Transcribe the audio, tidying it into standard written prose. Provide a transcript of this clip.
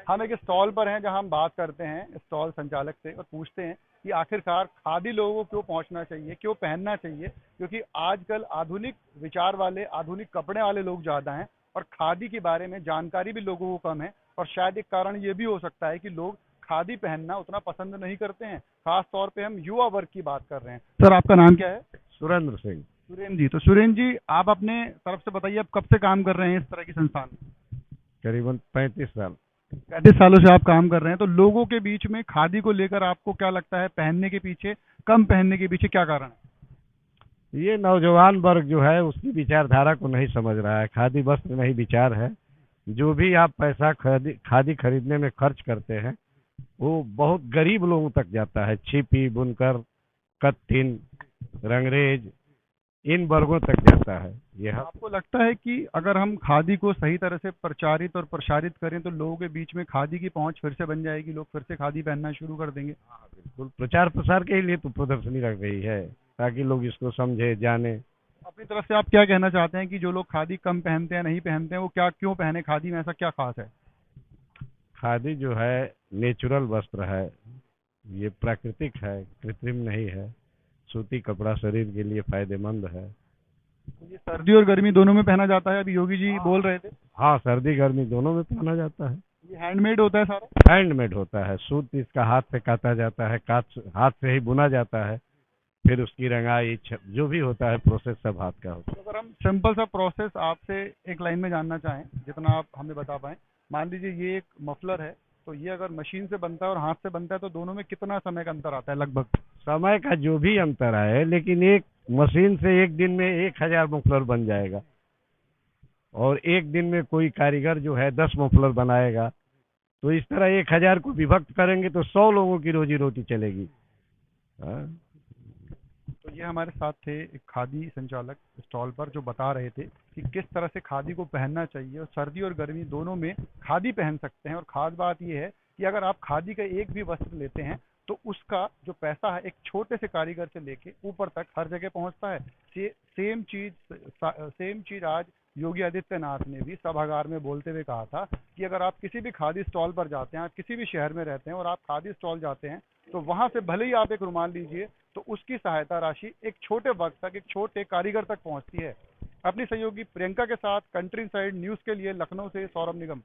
हम एक स्टॉल पर हैं जहां हम बात करते हैं स्टॉल संचालक से और पूछते हैं कि आखिरकार खादी लोगों को क्यों पहुंचना चाहिए, क्यों पहनना चाहिए, क्योंकि आजकल आधुनिक विचार वाले, आधुनिक कपड़े वाले लोग ज़्यादा हैं और खादी के बारे में जानकारी भी लोगों को कम है। और शायद एक कारण ये भी हो सकता है कि लोग खादी पहनना उतना पसंद नहीं करते हैं। खास तौर पे हम युवा वर्ग की बात कर रहे हैं। सर, आपका नाम क्या है? सुरेंद्र सिंह। सुरेंद्र जी। तो सुरेंद्र जी, आप अपने तरफ से बताइए, आप कब से काम कर रहे हैं इस तरह की संस्थान में? करीबन 35 साल। 35 सालों से आप काम कर रहे हैं। तो लोगों के बीच में खादी को लेकर आपको क्या लगता है, पहनने के पीछे, कम पहनने के पीछे क्या कारण है? ये नौजवान वर्ग जो है उसकी विचारधारा को नहीं समझ रहा है। खादी वस्त्र नहीं विचार है। जो भी आप पैसा खादी खादी खरीदने में खर्च करते हैं वो बहुत गरीब लोगों तक जाता है। छिपी, बुनकर, कत्तिन, रंगरेज, इन वर्गों तक जाता है यह। आपको लगता है कि अगर हम खादी को सही तरह से प्रचारित और प्रसारित करें तो लोगों के बीच में खादी की पहुंच फिर से बन जाएगी, लोग फिर से खादी पहनना शुरू कर देंगे? बिल्कुल, प्रचार प्रसार के लिए तो प्रदर्शनी रख रही है ताकि लोग इसको समझे, जाने। अपनी तरफ से आप क्या कहना चाहते हैं कि जो लोग खादी कम पहनते हैं, नहीं पहनते हैं, वो क्या क्यों पहने? खादी में ऐसा क्या खास है? खादी जो है नेचुरल वस्त्र है। ये प्राकृतिक है, कृत्रिम नहीं है। सूती कपड़ा शरीर के लिए फायदेमंद है। तो ये सर्दी और गर्मी दोनों में पहना जाता है, अभी योगी जी बोल रहे थे। हाँ, सर्दी गर्मी दोनों में पहना जाता है। ये हैंडमेड होता है सारा? हैंडमेड होता है। सूत इसका हाथ से काता जाता है, हाथ से ही बुना जाता है। फिर उसकी रंगाई जो भी होता है प्रोसेस सब हाथ का होता तो अगर हम सिंपल सा प्रोसेस आपसे एक लाइन में जानना चाहें, जितना आप हमें बता पाएं। मान लीजिए ये एक मफलर है, तो ये अगर मशीन से बनता है और हाथ से बनता है तो दोनों में कितना समय का अंतर आता है लगभग? है। समय का जो भी अंतर है, लेकिन एक मशीन से एक दिन में 1000 मफलर बन जाएगा और एक दिन में कोई कारीगर जो है 10 मफलर बनाएगा। तो इस तरह 1000 को विभक्त करेंगे तो 100 लोगों की रोजी रोटी चलेगी। हाँ? तो ये हमारे साथ थे एक खादी संचालक स्टॉल पर, जो बता रहे थे कि किस तरह से खादी को पहनना चाहिए और सर्दी और गर्मी दोनों में खादी पहन सकते हैं। और खास बात ये है कि अगर आप खादी का एक भी वस्त्र लेते हैं तो उसका जो पैसा है एक छोटे से कारीगर से लेके ऊपर तक हर जगह पहुंचता है। सेम चीज आज योगी आदित्यनाथ ने भी सभागार में बोलते हुए कहा था कि अगर आप किसी भी खादी स्टॉल पर जाते हैं, आप किसी भी शहर में रहते हैं और आप खादी स्टॉल जाते हैं, तो वहां से भले ही आप एक रुमाल लीजिए, तो उसकी सहायता राशि एक छोटे वर्ग तक, एक छोटे कारीगर तक पहुंचती है। अपनी सहयोगी प्रियंका के साथ कंट्री साइड न्यूज के लिए लखनऊ से सौरभ निगम।